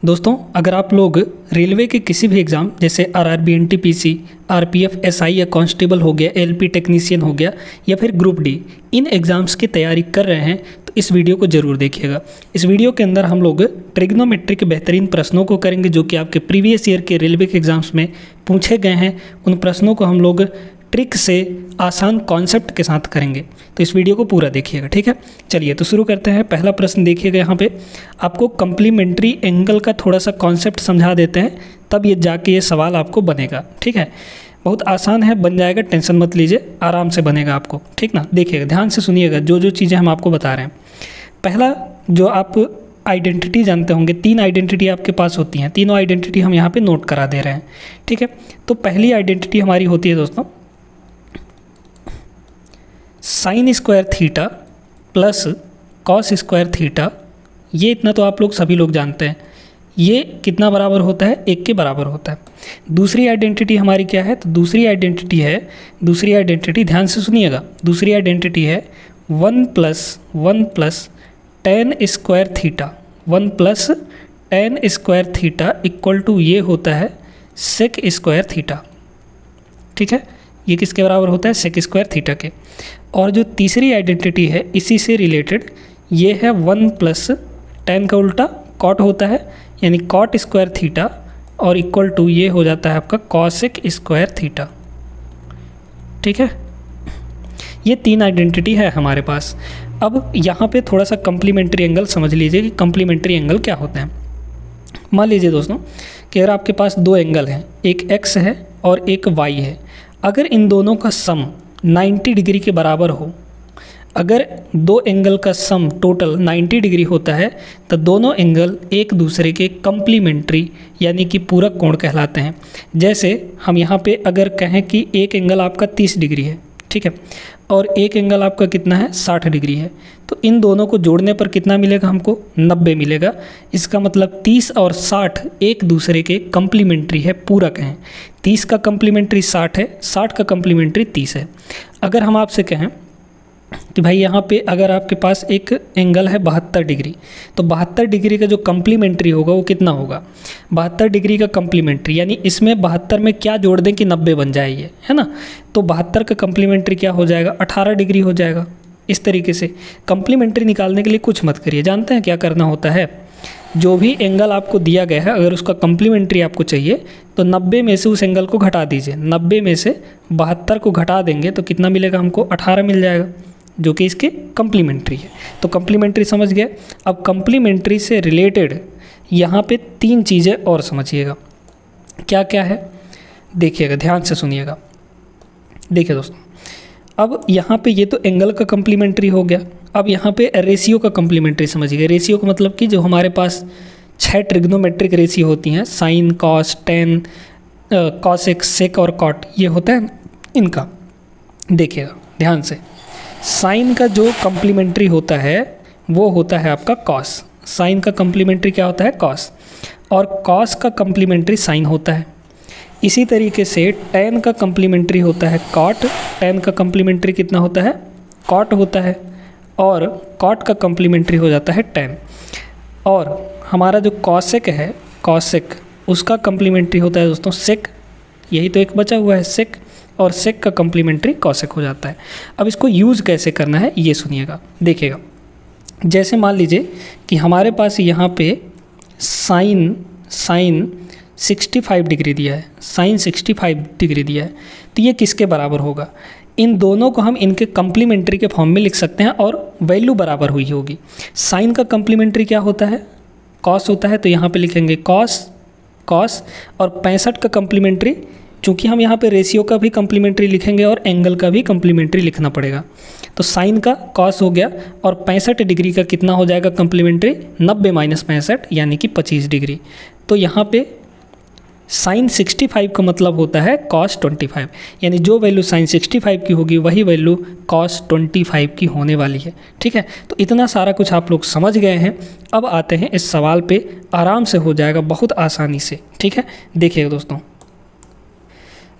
दोस्तों, अगर आप लोग रेलवे के किसी भी एग्ज़ाम जैसे आरआरबी, एनटीपीसी, आरपीएफ, एसआई या कांस्टेबल हो गया, एलपी टेक्नीशियन हो गया या फिर ग्रुप डी, इन एग्ज़ाम्स की तैयारी कर रहे हैं तो इस वीडियो को ज़रूर देखिएगा। इस वीडियो के अंदर हम लोग ट्रिग्नोमेट्री के बेहतरीन प्रश्नों को करेंगे जो कि आपके प्रीवियस ईयर के रेलवे के एग्ज़ाम्स में पूछे गए हैं। उन प्रश्नों को हम लोग ट्रिक से आसान कॉन्सेप्ट के साथ करेंगे, तो इस वीडियो को पूरा देखिएगा, ठीक है। चलिए तो शुरू करते हैं। पहला प्रश्न देखिएगा, यहाँ पे आपको कम्प्लीमेंट्री एंगल का थोड़ा सा कॉन्सेप्ट समझा देते हैं, तब ये जाके ये सवाल आपको बनेगा, ठीक है। बहुत आसान है, बन जाएगा, टेंशन मत लीजिए, आराम से बनेगा आपको, ठीक ना। देखिएगा, ध्यान से सुनिएगा जो जो चीज़ें हम आपको बता रहे हैं। पहला, जो आप आइडेंटिटी जानते होंगे, 3 आइडेंटिटी आपके पास होती हैं, तीनों आइडेंटिटी हम यहाँ पे नोट करा दे रहे हैं, ठीक है। तो पहली आइडेंटिटी हमारी होती है दोस्तों sine square theta plus cos square theta. ये इतना तो आप लोग सभी लोग जानते हैं, ये कितना बराबर होता है, 1 के बराबर होता है। दूसरी आइडेंटिटी हमारी क्या है, तो दूसरी आइडेंटिटी ध्यान से सुनिएगा, दूसरी आइडेंटिटी है 1 plus tan square theta, 1 plus tan square theta equal to ये होता है सेक स्क्वायर थीटा, ठीक है। ये किसके बराबर होता है, सेक स्क्वायर थीटा के। और जो तीसरी आइडेंटिटी है इसी से रिलेटेड, ये है 1 प्लस tan का उल्टा कॉट होता है, यानी कॉट स्क्वायर थीटा, और इक्वल टू ये हो जाता है आपका कॉसेक स्क्वायर थीटा, ठीक है। ये 3 आइडेंटिटी है हमारे पास। अब यहाँ पे थोड़ा सा कम्प्लीमेंट्री एंगल समझ लीजिए कि कम्प्लीमेंट्री एंगल क्या होते हैं। मान लीजिए दोस्तों कि अगर आपके पास 2 एंगल हैं, एक x है और एक y है, अगर इन दोनों का सम 90 डिग्री के बराबर हो, अगर 2 एंगल का सम टोटल 90 डिग्री होता है तो दोनों एंगल एक दूसरे के कम्प्लीमेंट्री यानी कि पूरक कोण कहलाते हैं। जैसे हम यहाँ पे अगर कहें कि एक एंगल आपका 30 डिग्री है, ठीक है, और एक एंगल आपका कितना है, 60 डिग्री है, तो इन दोनों को जोड़ने पर कितना मिलेगा हमको, 90 मिलेगा। इसका मतलब 30 और 60 एक दूसरे के कम्प्लीमेंट्री है, पूरक हैं। 30 का कम्प्लीमेंट्री 60 है, 60 का कम्प्लीमेंट्री 30 है। अगर हम आपसे कहें कि भाई यहाँ पे अगर आपके पास एक एंगल है 72 डिग्री, तो 72 डिग्री का जो कम्प्लीमेंट्री होगा वो कितना होगा, 72 डिग्री का कम्प्लीमेंट्री, यानी इसमें 72 में क्या जोड़ दें कि 90 बन जाए, ये है ना। तो 72 का कम्प्लीमेंट्री क्या हो जाएगा, 18 डिग्री हो जाएगा। इस तरीके से कम्प्लीमेंट्री निकालने के लिए कुछ मत करिए, जानते हैं क्या करना होता है, जो भी एंगल आपको दिया गया है अगर उसका कम्प्लीमेंट्री आपको चाहिए तो 90 में से उस एंगल को घटा दीजिए। 90 में से 72 को घटा देंगे तो कितना मिलेगा हमको, 18 मिल जाएगा, जो कि इसके कम्प्लीमेंट्री है। तो कम्प्लीमेंट्री समझ गए। अब कम्प्लीमेंट्री से रिलेटेड यहाँ पे 3 चीज़ें और समझिएगा, क्या क्या है देखिएगा, ध्यान से सुनिएगा। देखिए दोस्तों, अब यहाँ पे ये तो एंगल का कम्प्लीमेंट्री हो गया। अब यहाँ पे रेशियो का कम्प्लीमेंट्री समझिए। रेशियो का मतलब कि जो हमारे पास 6 ट्रिग्नोमेट्रिक रेशियो होती हैं, साइन, कॉस, टेन, कॉसेक, सेक और कॉट, ये होता है इनका। देखिएगा ध्यान से, साइन का जो कम्प्लीमेंट्री होता है वो होता है आपका कॉस। साइन का कम्प्लीमेंट्री क्या होता है, कॉस, और कॉस का कम्प्लीमेंट्री साइन होता है। इसी तरीके से टेन का कम्प्लीमेंट्री होता है कॉट, टेन का कम्प्लीमेंट्री कितना होता है, कॉट होता है, और कॉट का कम्प्लीमेंट्री हो जाता है टेन। और हमारा जो कॉसेक है, कॉसेक, उसका कम्प्लीमेंट्री होता है दोस्तों सेक, यही तो एक बचा हुआ है सेक, और सेक का कम्प्लीमेंट्री कॉसेक हो जाता है। अब इसको यूज़ कैसे करना है ये सुनिएगा, देखिएगा। जैसे मान लीजिए कि हमारे पास यहाँ पे साइन 65 डिग्री दिया है, साइन 65 डिग्री दिया है, तो ये किसके बराबर होगा, इन दोनों को हम इनके कम्प्लीमेंट्री के फॉर्म में लिख सकते हैं और वैल्यू बराबर हुई होगी। साइन का कम्प्लीमेंट्री क्या होता है, कॉस होता है, तो यहाँ पे लिखेंगे कॉस, और 65 का कम्प्लीमेंट्री, चूँकि हम यहाँ पे रेशियो का भी कम्प्लीमेंट्री लिखेंगे और एंगल का भी कम्प्लीमेंट्री लिखना पड़ेगा, तो साइन का कॉस हो गया, और 65 डिग्री का कितना हो जाएगा कम्प्लीमेंट्री, 90 माइनस 65 यानी कि 25 डिग्री। तो यहाँ पे साइन 65 का मतलब होता है कॉस 25, यानी जो वैल्यू साइन 65 की होगी वही वैल्यू कॉस 25 की होने वाली है, ठीक है। तो इतना सारा कुछ आप लोग समझ गए हैं। अब आते हैं इस सवाल पे, आराम से हो जाएगा बहुत आसानी से, ठीक है। देखिए दोस्तों,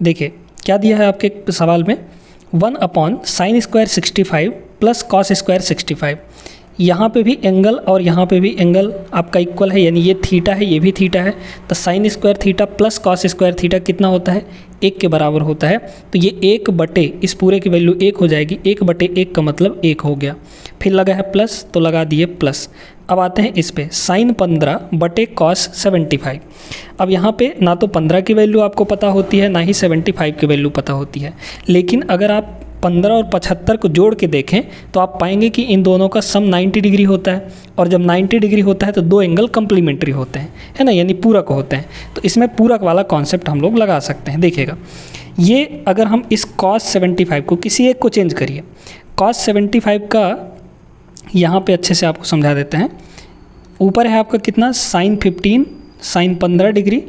देखिए क्या दिया है आपके सवाल में, 1 upon sine square 65 plus cos square 65। यहाँ पे भी एंगल और यहाँ पे भी एंगल आपका इक्वल है, यानी ये थीटा है, ये भी थीटा है, तो sine square theta plus cos square theta कितना होता है, 1 के बराबर होता है। तो ये 1 बटे इस पूरे की वैल्यू 1 हो जाएगी, 1 बटे 1 का मतलब 1 हो गया। फिर लगा है प्लस तो लगा दिए प्लस। अब आते हैं इस पे, साइन 15 बटे कॉस 75। अब यहाँ पे ना तो 15 की वैल्यू आपको पता होती है, ना ही 75 की वैल्यू पता होती है, लेकिन अगर आप 15 और 75 को जोड़ के देखें तो आप पाएंगे कि इन दोनों का सम 90 डिग्री होता है, और जब 90 डिग्री होता है तो दो एंगल कंप्लीमेंट्री होते हैं, है ना, यानी पूरक होते हैं। तो इसमें पूरक वाला कॉन्सेप्ट हम लोग लगा सकते हैं। देखिएगा, ये अगर हम इस cos 75 को किसी एक को चेंज करिए, cos 75 का यहाँ पे अच्छे से आपको समझा देते हैं। ऊपर है आपका कितना, साइन 15, साइन 15 डिग्री,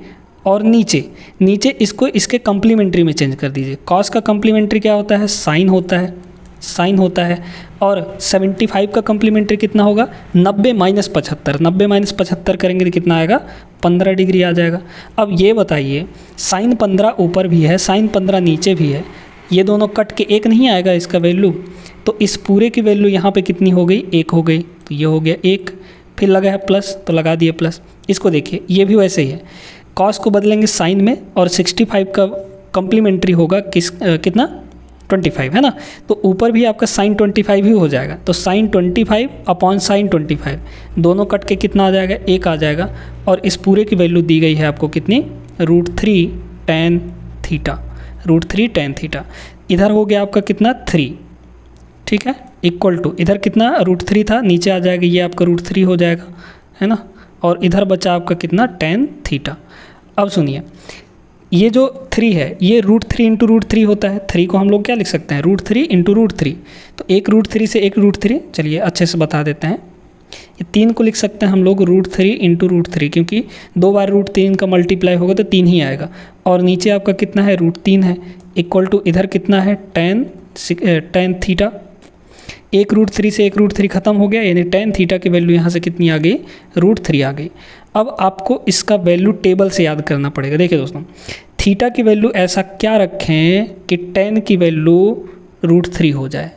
और नीचे इसको इसके कम्प्लीमेंट्री में चेंज कर दीजिए। कॉस का कम्प्लीमेंट्री क्या होता है, साइन होता है, और 75 का कम्प्लीमेंट्री कितना होगा, 90 माइनस 75, 90 माइनस 75 करेंगे तो कितना आएगा, 15 डिग्री आ जाएगा। अब ये बताइए, साइन 15 ऊपर भी है, साइन 15 नीचे भी है, ये दोनों कट के 1 नहीं आएगा इसका वैल्यू, तो इस पूरे की वैल्यू यहाँ पे कितनी हो गई, 1 हो गई, तो ये हो गया 1। फिर लगा है प्लस तो लगा दिए प्लस। इसको देखिए, ये भी वैसे ही है, कॉस को बदलेंगे साइन में, और 65 का कम्प्लीमेंट्री होगा कितना, 25, है ना, तो ऊपर भी आपका साइन 25 ही हो जाएगा। तो साइन 25 अपॉन साइन 25 दोनों कट के कितना आ जाएगा, 1 आ जाएगा, और इस पूरे की वैल्यू दी गई है आपको कितनी, √3 tan थीटा, √3 tan थीटा। इधर हो गया आपका कितना, 3, ठीक है, इक्वल टू इधर कितना √3 था, नीचे आ जाएगा, ये आपका √3 हो जाएगा, है ना, और इधर बचा आपका कितना, tan थीटा। अब सुनिए, ये जो 3 है ये √3 इंटू √3 होता है, 3 को हम लोग क्या लिख सकते हैं, √3 इंटू √3, तो एक √3 से एक √3, चलिए अच्छे से बता देते हैं, ये 3 को लिख सकते हैं हम लोग √3 इंटू √3, क्योंकि 2 बार √3 का मल्टीप्लाई होगा तो 3 ही आएगा, और नीचे आपका कितना है, √3 है, इक्वल टू इधर कितना है, tan थीटा। एक √3 से एक √3 खत्म हो गया, यानी tan थीटा की वैल्यू यहाँ से कितनी आ गई, √3 आ गई। अब आपको इसका वैल्यू टेबल से याद करना पड़ेगा। देखिए दोस्तों, थीटा की वैल्यू ऐसा क्या रखें कि tan की वैल्यू √3 हो जाए,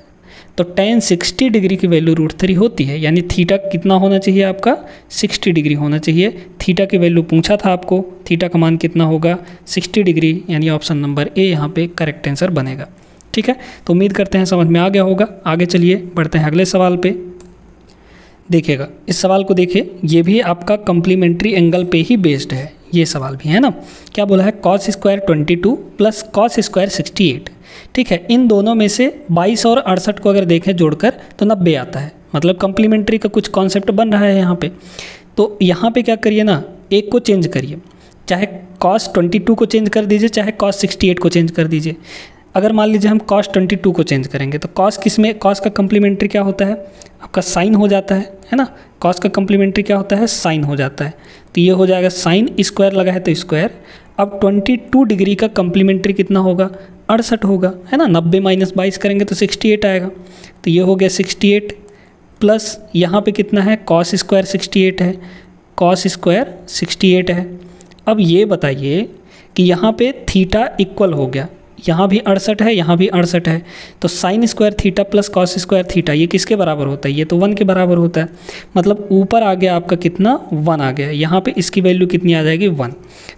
तो tan 60 डिग्री की वैल्यू √3 होती है, यानी थीटा कितना होना चाहिए आपका, 60 डिग्री होना चाहिए। थीटा की वैल्यू पूछा था आपको, थीटा का मान कितना होगा, 60 डिग्री, यानी ऑप्शन नंबर ए यहाँ पे करेक्ट आंसर बनेगा। ठीक है, तो उम्मीद करते हैं समझ में आ गया होगा। आगे चलिए बढ़ते हैं अगले सवाल पे। देखिएगा, इस सवाल को देखिए, ये भी आपका कम्प्लीमेंट्री एंगल पे ही बेस्ड है, ये सवाल भी है ना। क्या बोला है, cos square 22 plus cos square 68। ठीक है, इन दोनों में से 22 और 68 को अगर देखें जोड़कर तो 90 आता है, मतलब कम्प्लीमेंट्री का कुछ कॉन्सेप्ट बन रहा है यहाँ पे। तो यहाँ पे क्या करिए ना, एक को चेंज करिए, चाहे cos 22 को चेंज कर दीजिए, चाहे cos 68 को चेंज कर दीजिए। अगर मान लीजिए हम cos 22 को चेंज करेंगे तो cos किस में, cos का कम्प्लीमेंट्री क्या होता है आपका, साइन हो जाता है ना। cos का कम्प्लीमेंट्री क्या होता है, साइन हो जाता है, तो ये हो जाएगा साइन स्क्वायर लगा है तो स्क्वायर। अब 22 डिग्री का कम्प्लीमेंट्री कितना होगा, 68 होगा, है ना। 90 माइनस 22 करेंगे तो 68 आएगा, तो ये हो गया 68 प्लस यहाँ पे कितना है, cos स्क्वायर 68 है, cos स्क्वायर 68 है। अब ये बताइए कि यहाँ पे थीटा इक्वल हो गया, यहाँ भी 68 है, यहाँ भी 68 है, तो sine square theta plus cos square theta ये किसके बराबर होता है, ये तो 1 के बराबर होता है। मतलब ऊपर आ गया आपका कितना, 1 आ गया, यहाँ पे इसकी वैल्यू कितनी आ जाएगी, 1,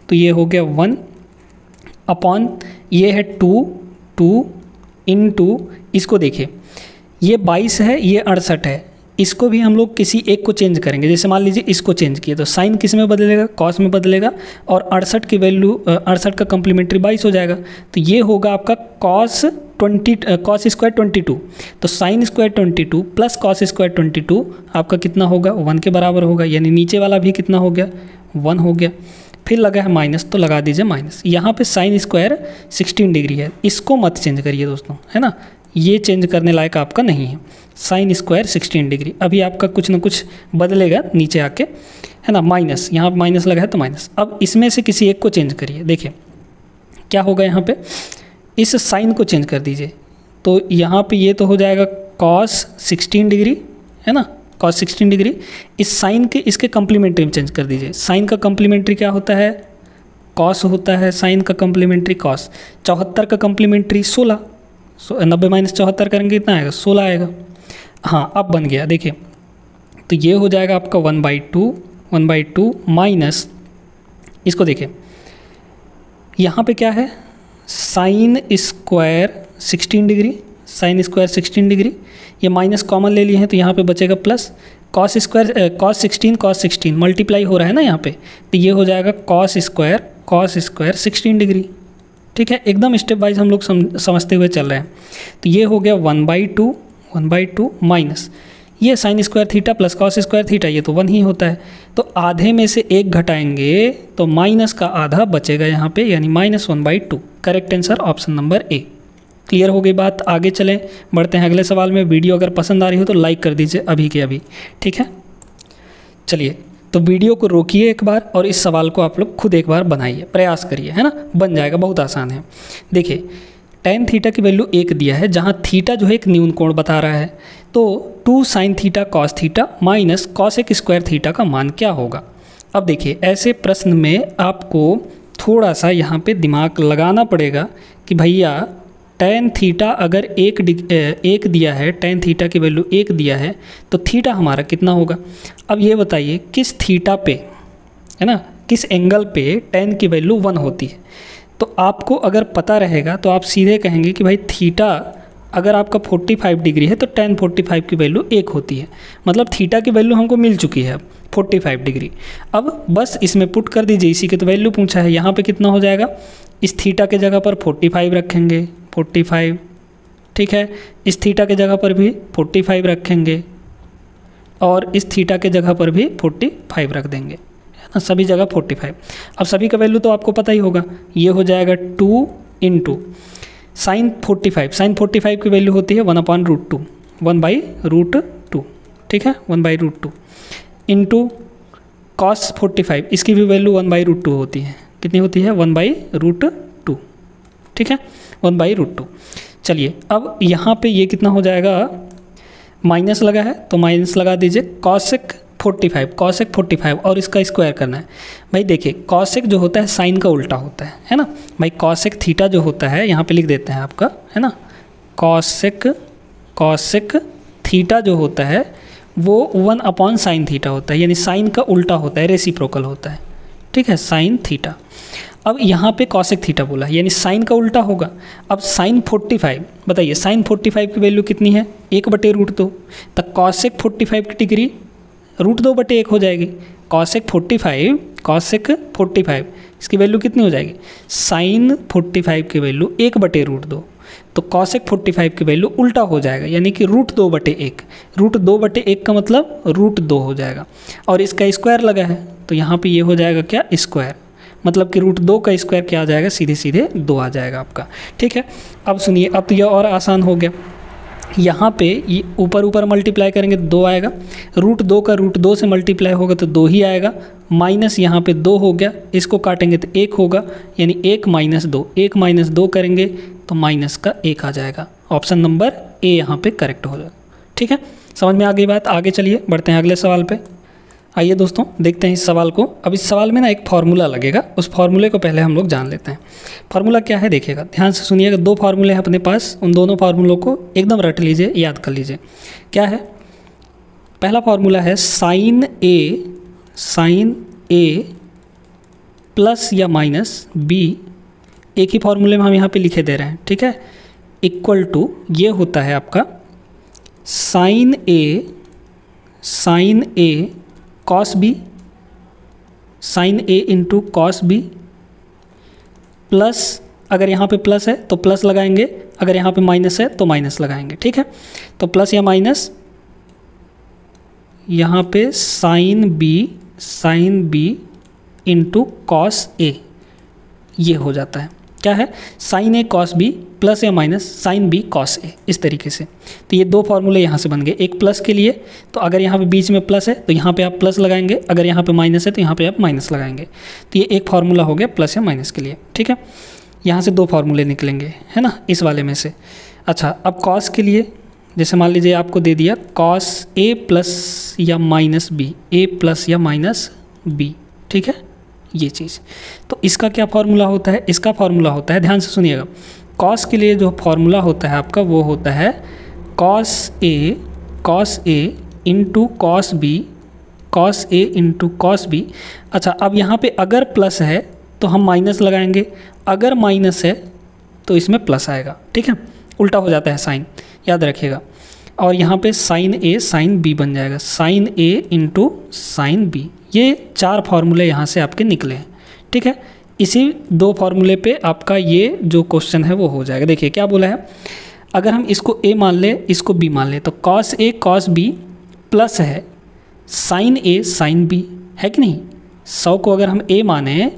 तो ये हो गया 1 अपॉन ये है 2 इंटू, इसको देखिए ये 22 है, ये 68 है, इसको भी हम लोग किसी एक को चेंज करेंगे। जैसे मान लीजिए इसको चेंज किए तो साइन किस में बदलेगा, कॉस में बदलेगा, और 68 की वैल्यू 68 का कम्प्लीमेंट्री 22 हो जाएगा, तो ये होगा आपका cos स्क्वायर 22, तो sine square 22 plus cos square 22 आपका कितना होगा, 1 के बराबर होगा, यानी नीचे वाला भी कितना हो गया, 1 हो गया। फिर लगा है माइनस तो लगा दीजिए माइनस। यहाँ पे साइन स्क्वायर 16 डिग्री है, इसको मत चेंज करिए दोस्तों, है ना, ये चेंज करने लायक आपका नहीं है। साइन स्क्वायर 16 डिग्री अभी आपका कुछ ना कुछ बदलेगा नीचे आके, है ना। माइनस, यहाँ पर माइनस लगा है तो माइनस। अब इसमें से किसी एक को चेंज करिए, देखिए क्या होगा, यहाँ पे इस साइन को चेंज कर दीजिए, तो यहाँ पे ये तो हो जाएगा cos 16 डिग्री, है ना, cos 16 डिग्री। इस साइन के इसके कम्प्लीमेंट्री में चेंज कर दीजिए। साइन का कम्प्लीमेंट्री क्या होता है, cos होता है, साइन का कम्प्लीमेंट्री cos। 74 का कम्प्लीमेंट्री 16, 90 माइनस 74 करेंगे कितना आएगा, 16 आएगा। हाँ अब बन गया, देखिए तो ये हो जाएगा आपका 1/2 माइनस, इसको देखिए यहाँ पे क्या है, sine square 16 degree, sine square 16 degree, ये माइनस कॉमन ले लिए हैं तो यहाँ पे बचेगा प्लस, कॉस 16 मल्टीप्लाई हो रहा है ना यहाँ पे, तो ये हो जाएगा कॉस स्क्वायर 16 डिग्री। ठीक है, एकदम स्टेप वाइज हम लोग समझते हुए चल रहे हैं। तो ये हो गया 1/2 माइनस ये sine square theta plus cos square theta, ये तो 1 ही होता है, तो आधे में से 1 घटाएंगे तो माइनस का आधा बचेगा यहाँ पे, यानी -1/2। Correct answer option number A. Clear हो गई बात, आगे चलें, बढ़ते हैं अगले सवाल में। वीडियो अगर पसंद आ रही हो तो लाइक कर दीजिए अभी के अभी, ठीक है। चलिए, तो वीडियो को रोकिए एक बार और इस सवाल को आप लोग खुद एक बार बनाइए, प्रयास करिए, है ना, बन जाएगा, बहुत आसान है। देखिए tan थीटा की वैल्यू 1 दिया है, जहाँ थीटा जो है एक न्यून कोण बता रहा है, तो 2 sin theta cos theta minus cosec square theta का मान क्या होगा। अब देखिए ऐसे प्रश्न में आपको थोड़ा सा यहाँ पे दिमाग लगाना पड़ेगा कि भैया tan थीटा अगर 1 दिया है, tan थीटा की वैल्यू 1 दिया है, तो थीटा हमारा कितना होगा। अब ये बताइए किस थीटा पे, है ना, किस एंगल पे tan की वैल्यू 1 होती है। तो आपको अगर पता रहेगा तो आप सीधे कहेंगे कि भाई थीटा अगर आपका 45 डिग्री है तो tan 45 की वैल्यू 1 होती है, मतलब थीटा की वैल्यू हमको मिल चुकी है 45 डिग्री। अब बस इसमें पुट कर दीजिए, इसी की तो वैल्यू पूछा है। यहाँ पे कितना हो जाएगा, इस थीटा के जगह पर 45 रखेंगे, 45, ठीक है, इस थीटा के जगह पर भी 45 रखेंगे और इस थीटा के जगह पर भी 45 रख देंगे, है ना, सभी जगह 45। अब सभी का वैल्यू तो आपको पता ही होगा, ये हो जाएगा 2 इंटू साइन 45 की वैल्यू होती है 1/√2, 1/√2, ठीक है, 1/√2 इंटू कॉस 45, इसकी भी वैल्यू 1/√2 होती है, कितनी होती है 1/√2, ठीक है, 1/√2। चलिए अब यहाँ पे ये कितना हो जाएगा, माइनस लगा है तो माइनस लगा दीजिए, कॉसेक 45 और इसका स्क्वायर करना है। भाई देखिए कॉसेक जो होता है साइन का उल्टा होता है ना भाई, कॉसेक थीटा जो होता है यहाँ पे लिख देते हैं आपका, है ना, कॉसेक थीटा जो होता है वो 1/sin थीटा होता है, यानी साइन का उल्टा होता है, रेसिप्रोकल होता है, ठीक है, साइन थीटा। अब यहाँ पे कॉसेक थीटा बोला यानी साइन का उल्टा होगा। अब साइन 45, बताइए साइन 45 की वैल्यू कितनी है, 1/√2, तो कॉसेक 45 की डिग्री √2/1 हो जाएगी। कॉसेक 45 इसकी वैल्यू कितनी हो जाएगी, साइन 45 की वैल्यू 1/√2, तो कॉसेक 45 की वैल्यू उल्टा हो जाएगा, यानी कि √2/1, √2/1 का मतलब √2 हो जाएगा, और इसका स्क्वायर लगा है तो यहाँ पे ये हो जाएगा क्या, स्क्वायर, मतलब कि √2 का स्क्वायर क्या आ जाएगा, सीधे सीधे 2 आ जाएगा आपका, ठीक है। अब सुनिए, अब तो यह और आसान हो गया, यहाँ पे ये ऊपर मल्टीप्लाई करेंगे तो 2 आएगा, √2 का √2 से मल्टीप्लाई होगा तो 2 ही आएगा, माइनस यहाँ पे 2 हो गया, इसको काटेंगे तो 1 होगा, यानी 1 - 2 करेंगे तो माइनस का 1 आ जाएगा। ऑप्शन नंबर ए यहाँ पे करेक्ट हो जाएगा, ठीक है। समझ में आ गई बात, आगे चलिए बढ़ते हैं अगले सवाल पे। आइए दोस्तों देखते हैं इस सवाल को। अब इस सवाल में ना एक फार्मूला लगेगा, उस फार्मूले को पहले हम लोग जान लेते हैं। फार्मूला क्या है देखिएगा, ध्यान से सुनिएगा, 2 फार्मूले हैं अपने पास, उन दोनों फार्मूलों को एकदम रट लीजिए, याद कर लीजिए। क्या है, पहला फार्मूला है साइन ए प्लस या माइनस बी, एक ही फार्मूले में हम यहाँ पे लिखे दे रहे हैं, ठीक है, इक्वल टू ये होता है आपका साइन ए कॉस बी, साइन ए इंटू कॉस बी, प्लस अगर यहाँ पे प्लस है तो प्लस लगाएंगे, अगर यहाँ पे माइनस है तो माइनस लगाएंगे, ठीक है। तो प्लस या माइनस, यहाँ पे sine B into cos A, ये हो जाता है, क्या है, साइन ए कॉस बी प्लस या minus sine B cos A, इस तरीके से। तो ये 2 फार्मूले यहाँ से बन गए, एक प्लस के लिए, तो अगर यहाँ पे बीच में प्लस है तो यहाँ पे आप प्लस लगाएंगे, अगर यहाँ पे माइनस है तो यहाँ पे आप माइनस लगाएंगे। तो ये एक फार्मूला हो गया प्लस या माइनस के लिए, ठीक है। यहाँ से 2 फार्मूले निकलेंगे, है ना, इस वाले में से। अच्छा, अब कॉस के लिए, जैसे मान लीजिए आपको दे दिया कॉस ए प्लस या माइनस बी, ए प्लस या माइनस बी, ठीक है, ये चीज़। तो इसका क्या फार्मूला होता है, इसका फार्मूला होता है, ध्यान से सुनिएगा, कॉस के लिए जो फार्मूला होता है आपका वो होता है cos A into cos B, cos A into cos B. अच्छा, अब यहाँ पे अगर प्लस है तो हम माइनस लगाएंगे, अगर माइनस है तो इसमें प्लस आएगा, ठीक है, उल्टा हो जाता है साइन, याद रखिएगा। और यहाँ पे साइन ए साइन बी बन जाएगा, साइन ए इंटू साइन बी। ये 4 फार्मूले यहाँ से आपके निकले हैं, ठीक है। इसी 2 फार्मूले पे आपका ये जो क्वेश्चन है वो हो जाएगा। देखिए क्या बोला है, अगर हम इसको ए मान ले, इसको बी मान ले, तो cos A cos B plus है साइन ए साइन बी, है कि नहीं। 100 को अगर हम ए माने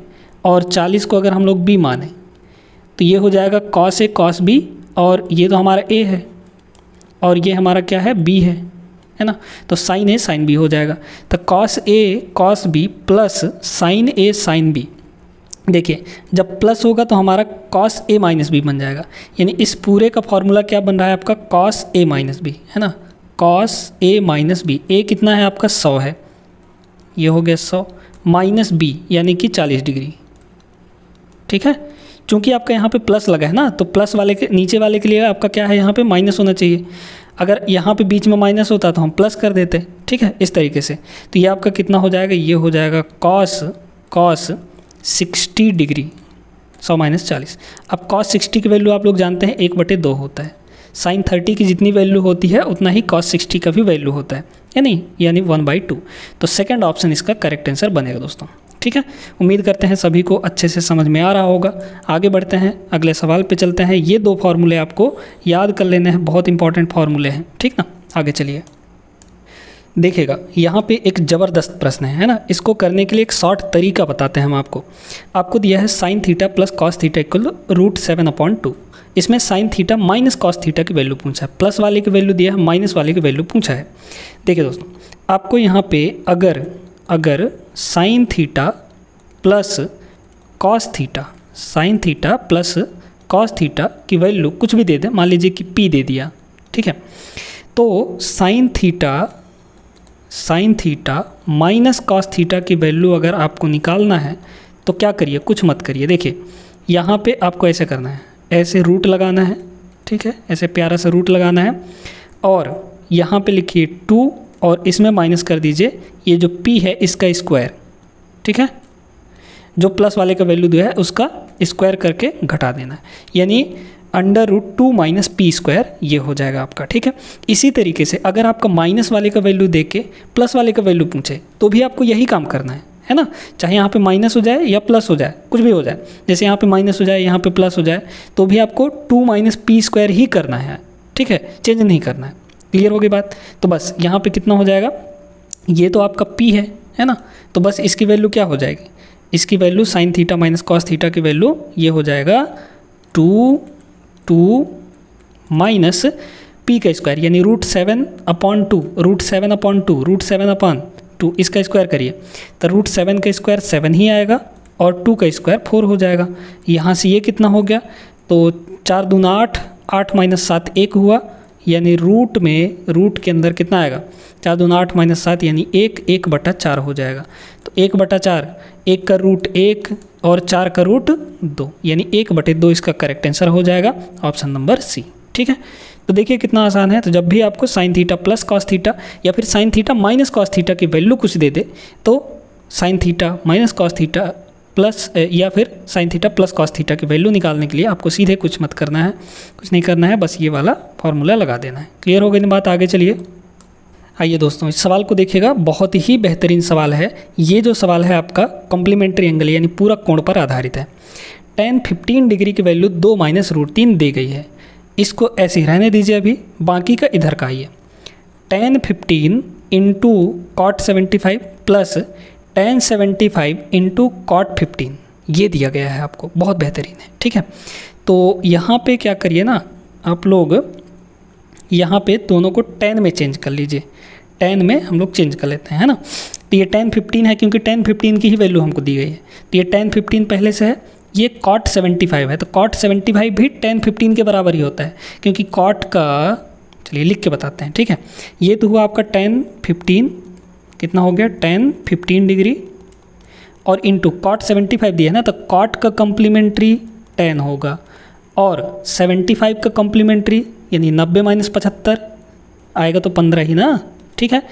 और 40 को अगर हम लोग बी माने तो ये हो जाएगा कॉस ए कॉस बी, और ये तो हमारा ए है और ये हमारा क्या है, बी है ना। तो साइन ए साइन बी हो जाएगा। तो cos A cos B plus sign A sine B. देखिए जब प्लस होगा तो हमारा कॉस ए माइनस बी बन जाएगा, यानी इस पूरे का फॉर्मूला क्या बन रहा है आपका, कॉस ए माइनस बी, है ना। कॉस ए माइनस बी, ए कितना है आपका 100 है, ये हो गया 100, माइनस बी यानी कि 40 डिग्री, ठीक है। चूँकि आपका यहाँ पे प्लस लगा है ना, तो प्लस वाले के नीचे वाले के लिए आपका क्या है, यहाँ पे माइनस होना चाहिए। अगर यहाँ पे बीच में माइनस होता तो हम प्लस कर देते, ठीक है, इस तरीके से। तो ये आपका कितना हो जाएगा, ये हो जाएगा कॉस 60 डिग्री, 100 माइनस 40। अब कॉस 60 की वैल्यू आप लोग जानते हैं 1/2 होता है। साइन 30 की जितनी वैल्यू होती है उतना ही कॉस 60 का भी वैल्यू होता है, यानी 1/2। तो सेकंड ऑप्शन इसका करेक्ट आंसर बनेगा दोस्तों, ठीक है। उम्मीद करते हैं सभी को अच्छे से समझ में आ रहा होगा। आगे बढ़ते हैं, अगले सवाल पे चलते हैं। ये 2 फार्मूले आपको याद कर लेने हैं, बहुत इंपॉर्टेंट फार्मूले हैं, ठीक ना। आगे चलिए, देखिएगा यहाँ पे एक ज़बरदस्त प्रश्न है ना। इसको करने के लिए एक शॉर्ट तरीका बताते हैं हम आपको दिया है sine theta plus cos theta equal √7/2। इसमें sine theta minus cos theta की वैल्यू पूछा है, प्लस वाले की वैल्यू दिया है, माइनस वाले की वैल्यू पूछा है। देखिए दोस्तों, आपको यहाँ पे अगर sine theta plus cos theta, sine theta plus cos theta की वैल्यू कुछ भी दे दें, मान लीजिए कि p दे दिया, ठीक है। तो sine theta minus cos theta की वैल्यू अगर आपको निकालना है तो क्या करिए, कुछ मत करिए। देखिए यहाँ पे आपको ऐसे करना है, ऐसे रूट लगाना है, ठीक है, ऐसे प्यारा सा रूट लगाना है, और यहाँ पे लिखिए 2 और इसमें माइनस कर दीजिए ये जो p है इसका स्क्वायर, ठीक है। जो प्लस वाले का वैल्यू दिया है उसका स्क्वायर करके घटा देना है, यानी √2 माइनस p², ये हो जाएगा आपका, ठीक है। इसी तरीके से अगर आपका माइनस वाले का वैल्यू दे के प्लस वाले का वैल्यू पूछे तो भी आपको यही काम करना है ना। चाहे यहाँ पे माइनस हो जाए या प्लस हो जाए, कुछ भी हो जाए, जैसे यहाँ पे माइनस हो जाए यहाँ पे प्लस हो जाए, तो भी आपको 2 माइनस p² ही करना है, ठीक है, चेंज नहीं करना है। क्लियर हो गई बात। तो बस यहाँ पे कितना हो जाएगा, ये तो आपका p है ना, तो बस इसकी वैल्यू क्या हो जाएगी, इसकी value sine theta minus cos theta की वैल्यू ये हो जाएगा 2 माइनस p², यानी √7/2, √7/2 इसका स्क्वायर करिए तो √7 का स्क्वायर 7 ही आएगा और 2 का स्क्वायर 4 हो जाएगा। यहाँ से ये कितना हो गया, तो 4 दूना 8, 8 माइनस 7 1 हुआ, यानी रूट के अंदर कितना आएगा, 4 दूना 8 माइनस 7 यानी 1/4 हो जाएगा। तो 1/4, 1 का रूट 1 और 4 का रूट 2, यानी 1/2 इसका करेक्ट आंसर हो जाएगा, ऑप्शन नंबर सी, ठीक है। तो देखिए कितना आसान है। तो जब भी आपको sine theta plus cos theta या फिर sine theta minus cos theta की वैल्यू कुछ दे दे, तो sine theta minus cos theta plus या फिर sine theta plus cos theta की वैल्यू निकालने के लिए आपको सीधे कुछ मत करना है, कुछ नहीं करना है, बस ये वाला फॉर्मूला लगा देना है। क्लियर हो गई ना बात। आगे चलिए, आइए दोस्तों इस सवाल को देखिएगा, बहुत ही बेहतरीन सवाल है। ये जो सवाल है आपका कॉम्प्लीमेंट्री एंगल यानी पूरा कोण पर आधारित है। tan 15 डिग्री की वैल्यू 2 माइनस √3 दी गई है, इसको ऐसे ही रहने दीजिए, अभी बाकी का इधर का आइए। tan 15 into cot 75 plus tan 75 into cot 15 ये दिया गया है आपको, बहुत बेहतरीन है, ठीक है। तो यहाँ पे क्या करिए ना आप लोग, यहाँ पे दोनों को tan में चेंज कर लीजिए, tan में हम लोग चेंज कर लेते हैं, है ना। तो ये tan 15 है क्योंकि tan 15 की ही वैल्यू हमको दी गई है, तो ये tan 15 पहले से है। ये cot 75 है, तो cot 75 भी tan 15 के बराबर ही होता है, क्योंकि cot का, चलिए लिख के बताते हैं, ठीक है। ये तो हुआ आपका tan 15, कितना हो गया tan 15 डिग्री, और इंटू cot 75 दिया है ना, तो cot का कम्प्लीमेंट्री tan होगा, और 75 का कम्प्लीमेंट्री यानी 90 माइनस 75 आएगा तो 15 ही ना, ठीक है,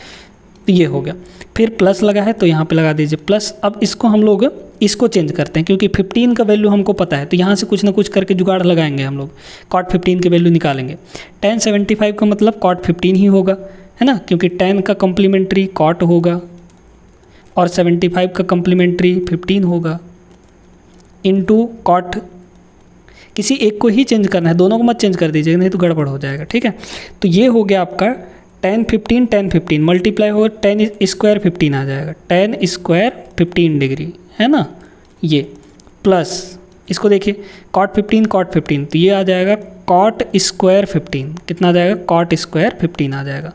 तो ये हो गया। फिर प्लस लगा है तो यहाँ पे लगा दीजिए प्लस। अब इसको हम लोग इसको चेंज करते हैं, क्योंकि 15 का वैल्यू हमको पता है, तो यहाँ से कुछ ना कुछ करके जुगाड़ लगाएंगे हम लोग, कॉट 15 की वैल्यू निकालेंगे। tan 75 का मतलब कॉट 15 ही होगा, है ना, क्योंकि tan का कम्प्लीमेंट्री कॉट होगा और 75 का कम्प्लीमेंट्री 15 होगा, इनटू कॉट। किसी एक को ही चेंज करना है, दोनों को मत चेंज कर दीजिएगा, नहीं तो गड़बड़ हो जाएगा, ठीक है। तो ये हो गया आपका tan 15 मल्टीप्लाई हो tan स्क्वायर 15 आ जाएगा, tan स्क्वायर 15 डिग्री, है ना, ये प्लस इसको देखिए cot 15, तो ये आ जाएगा cot स्क्वायर 15, कितना आ जाएगा, cot स्क्वायर 15 आ जाएगा।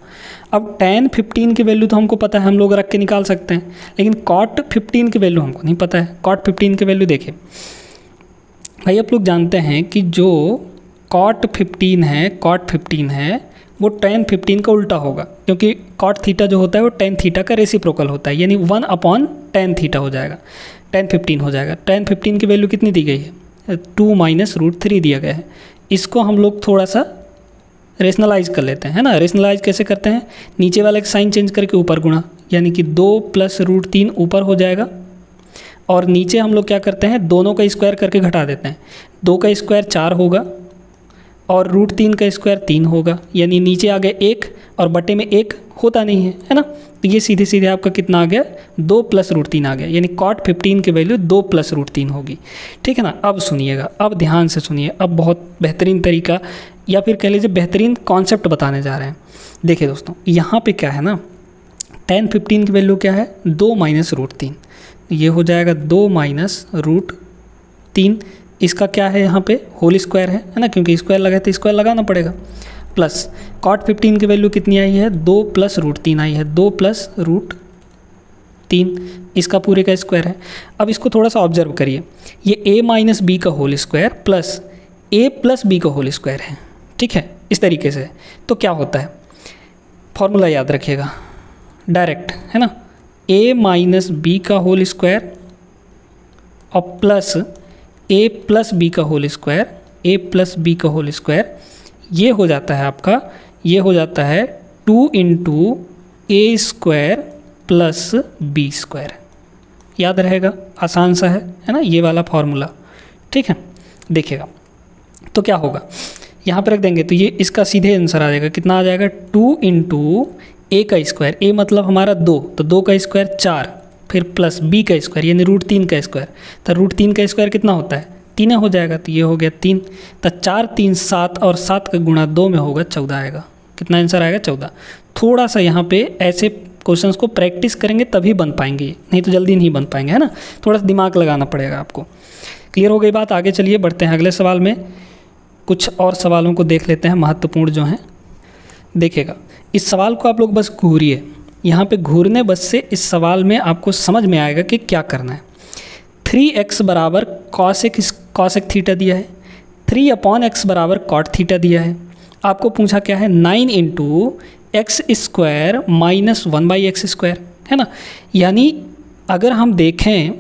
अब tan 15 की वैल्यू तो हमको पता है, हम लोग रख के निकाल सकते हैं, लेकिन cot 15 की वैल्यू हमको नहीं पता है। cot 15 की वैल्यू देखिए भाई, आप लोग जानते हैं कि जो cot 15 है वो tan 15 का उल्टा होगा, क्योंकि cot थीटा जो होता है वो tan थीटा का रेसिप्रोकल होता है, यानी 1/tan थीटा हो जाएगा, tan 15 हो जाएगा। tan 15 की वैल्यू कितनी दी गई है, 2 - √3 दिया गया है। इसको हम लोग थोड़ा सा रेशनलाइज कर लेते हैं, है ना। रेशनलाइज कैसे करते हैं, नीचे वाले का साइन चेंज करके ऊपर गुणा, यानी कि 2 + √3 ऊपर हो जाएगा, और नीचे हम लोग क्या करते हैं, दोनों का स्क्वायर करके घटा देते हैं। 2 का स्क्वायर 4 होगा और √3 का स्क्वायर 3 होगा, यानी नीचे आ गया 1 और बटे में 1 होता नहीं है, है ना। तो ये सीधे सीधे आपका कितना आ गया, 2 + √3 आ गया, यानी cot 15 की वैल्यू 2 + √3 होगी, ठीक है ना। अब सुनिएगा, अब ध्यान से सुनिए, अब बहुत बेहतरीन तरीका या फिर कह लीजिए बेहतरीन कॉन्सेप्ट बताने जा रहे हैं। देखिए दोस्तों, यहाँ पे क्या है ना, tan 15 की वैल्यू क्या है, 2 - √3, ये हो जाएगा 2 - √3। इसका क्या है, यहाँ पे होल स्क्वायर है ना, क्योंकि स्क्वायर लगा है तो स्क्वायर लगाना पड़ेगा, प्लस cot 15 की वैल्यू कितनी आई है, 2 + √3 आई है, 2 + √3, इसका पूरे का स्क्वायर है। अब इसको थोड़ा सा ऑब्जर्व करिए, ये a - b का whole square plus a + b का होल स्क्वायर है, ठीक है, इस तरीके से। तो क्या होता है, फॉर्मूला याद रखिएगा डायरेक्ट, है ना, a - b का होल स्क्वायर और प्लस a + b का होल स्क्वायर, a + b का होल स्क्वायर, ये हो जाता है आपका, ये हो जाता है 2 × a² + b²। याद रहेगा, आसान सा है ना ये वाला फॉर्मूला, ठीक है। देखिएगा तो क्या होगा, यहाँ पर रख देंगे तो ये इसका सीधे आंसर आ जाएगा, कितना आ जाएगा, 2 × a का स्क्वायर, a मतलब हमारा 2, तो 2 का स्क्वायर 4, फिर प्लस b का स्क्वायर यानी √3 का स्क्वायर, तो √3 का स्क्वायर कितना होता है, 3 हो जाएगा, तो ये हो गया 3, तो 4 × 3 = 7 और 7 का गुणा 2 में होगा 14 आएगा। कितना आंसर आएगा, 14। थोड़ा सा यहाँ पे ऐसे क्वेश्चंस को प्रैक्टिस करेंगे तभी बन पाएंगे, नहीं तो जल्दी नहीं बन पाएंगे, है ना, थोड़ा सा दिमाग लगाना पड़ेगा आपको। क्लियर हो गई बात, आगे चलिए बढ़ते हैं अगले सवाल में। कुछ और सवालों को देख लेते हैं महत्वपूर्ण जो हैं। देखिएगा, इस सवाल को आप लोग बस घूरिए, यहाँ पे घूरने बस से इस सवाल में आपको समझ में आएगा कि क्या करना है। 3x = cosec थीटा दिया है, 3/x = cot थीटा दिया है। आपको पूछा क्या है, 9 × x² - 1/x², है ना। यानी अगर हम देखें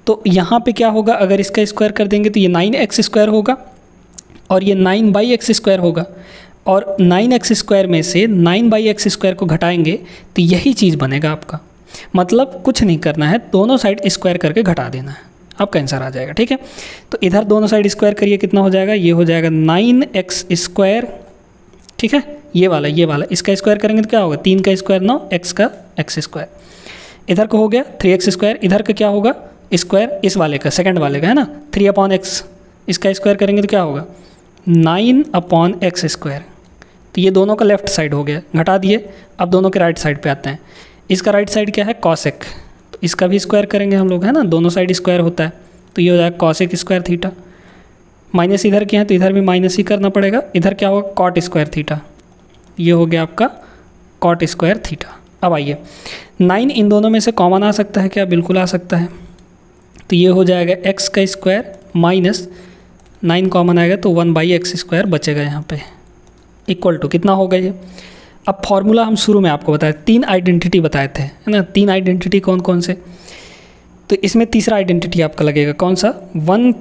तो यहाँ पे क्या होगा, अगर इसका स्क्वायर कर देंगे तो ये 9x² होगा और ये 9/x² होगा, और 9x² में से 9/x² को घटाएंगे तो यही चीज़ बनेगा आपका। मतलब कुछ नहीं करना है, दोनों साइड स्क्वायर करके घटा देना है, आपका आंसर आ जाएगा, ठीक है। तो इधर दोनों साइड स्क्वायर करिए, कितना हो जाएगा, ये हो जाएगा 9x², ठीक है, ये वाला इसका स्क्वायर करेंगे तो क्या होगा, 3 का स्क्वायर 9, x का x²। इधर का हो गया 3x², इधर का क्या होगा, स्क्वायर इस वाले का, सेकंड वाले का, है ना, 3/x, इसका स्क्वायर करेंगे तो क्या होगा, 9/x²। तो ये दोनों का लेफ्ट साइड हो गया, घटा दिए। अब दोनों के राइट साइड पे आते हैं, इसका राइट साइड क्या है, कॉसेक, तो इसका भी स्क्वायर करेंगे हम लोग, है ना, दोनों साइड स्क्वायर होता है, तो ये हो जाएगा cosec² थीटा। माइनस इधर के हैं तो इधर भी माइनस ही करना पड़ेगा, इधर क्या होगा, cot² थीटा, ये हो गया आपका cot² थीटा। अब आइए, 9 इन दोनों में से कॉमन आ सकता है क्या, बिल्कुल आ सकता है, तो ये हो जाएगा x का स्क्वायर माइनस 9 कॉमन आएगा तो 1/x² बचेगा यहाँ पे, इक्वल टू कितना होगा ये। अब फॉर्मूला हम शुरू में आपको बताए, 3 आइडेंटिटी बताए थे, है ना, 3 आइडेंटिटी कौन कौन से, तो इसमें तीसरा आइडेंटिटी आपका लगेगा कौन सा, 1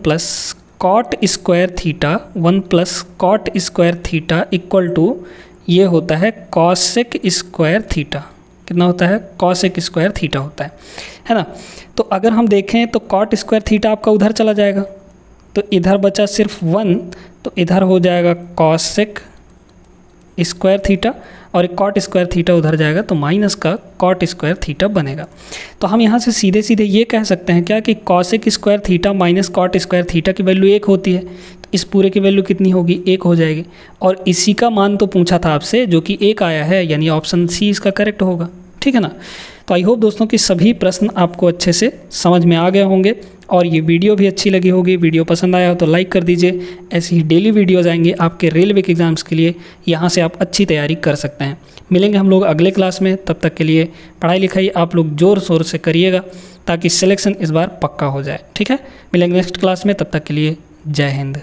+ cot² theta, 1 + cot² theta equal to ये होता है कॉसेक स्क्वायर थीटा। कितना होता है? कॉसेक स्क्वायर थीटा होता है ना। तो अगर हम देखें तो कॉट स्क्वायर थीटा आपका उधर चला जाएगा, तो इधर बचा सिर्फ 1, तो इधर हो जाएगा कॉसेक स्क्वायर थीटा, और एक कॉट स्क्वायर थीटा उधर जाएगा तो माइनस का कॉट स्क्वायर थीटा बनेगा। तो हम यहाँ से सीधे सीधे ये कह सकते हैं क्या कि cosec square theta minus cot square theta की वैल्यू 1 होती है। तो इस पूरे की वैल्यू कितनी होगी? 1 हो जाएगी। और इसी का मान तो पूछा था आपसे, जो कि 1 आया है, यानी ऑप्शन सी इसका करेक्ट होगा। ठीक है ना। तो आई होप दोस्तों कि सभी प्रश्न आपको अच्छे से समझ में आ गए होंगे और ये वीडियो भी अच्छी लगी होगी। वीडियो पसंद आया हो तो लाइक कर दीजिए। ऐसी ही डेली वीडियोज़ आएंगे आपके रेलवे के एग्ज़ाम्स के लिए, यहाँ से आप अच्छी तैयारी कर सकते हैं। मिलेंगे हम लोग अगले क्लास में, तब तक के लिए पढ़ाई लिखाई आप लोग ज़ोर शोर से करिएगा ताकि सिलेक्शन इस बार पक्का हो जाए। ठीक है, मिलेंगे नेक्स्ट क्लास में, तब तक के लिए जय हिंद।